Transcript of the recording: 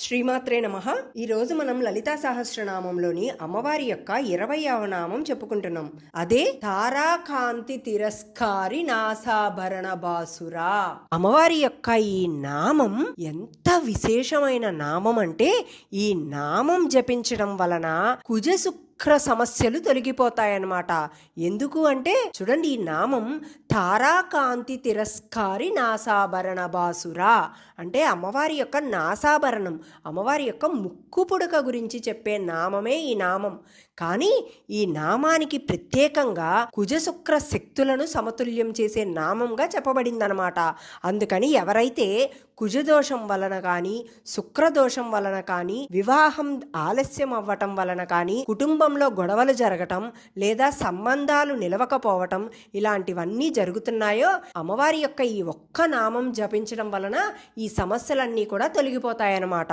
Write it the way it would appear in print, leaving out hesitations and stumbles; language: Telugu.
శ్రీమాత్రే నమః. ఈరోజు మనం లలితా సహస్రనామంలోని అమ్మవారి యొక్క 20వ నామం చెప్పుకుంటున్నాం. అదే తారాకాంతి తిరస్కారి నాసాభరణ బాసురా. అమ్మవారి యొక్క ఈ నామం ఎంత విశేషమైన నామం అంటే, ఈ నామం జపించడం వలన కుజశుక్ర సమస్యలు తొలగిపోతాయన్నమాట. ఎందుకు అంటే చూడండి, ఈ నామం తారాకాంతి తిరస్కారి నాసాభరణ బాసురా అంటే అమ్మవారి యొక్క నాసాభరణం, అమ్మవారి యొక్క ముక్కు పుడక గురించి చెప్పే నామమే ఈ నామం. కానీ ఈ నామానికి ప్రత్యేకంగా కుజశుక్ర శక్తులను సమతుల్యం చేసే నామంగా చెప్పబడిందనమాట. అందుకని ఎవరైతే కుజదోషం వలన కానీ, శుక్రదోషం వలన కానీ, వివాహం ఆలస్యం అవ్వటం వలన కానీ, కుటుంబంలో గొడవలు జరగటం లేదా సంబంధాలు నిలవకపోవటం ఇలాంటివన్నీ జరుగుతున్నాయో, అమ్మవారి యొక్క ఈ ఒక్క నామం జపించడం వలన ఈ సమస్యలన్నీ కూడా తొలగిపోతాయన్నమాట.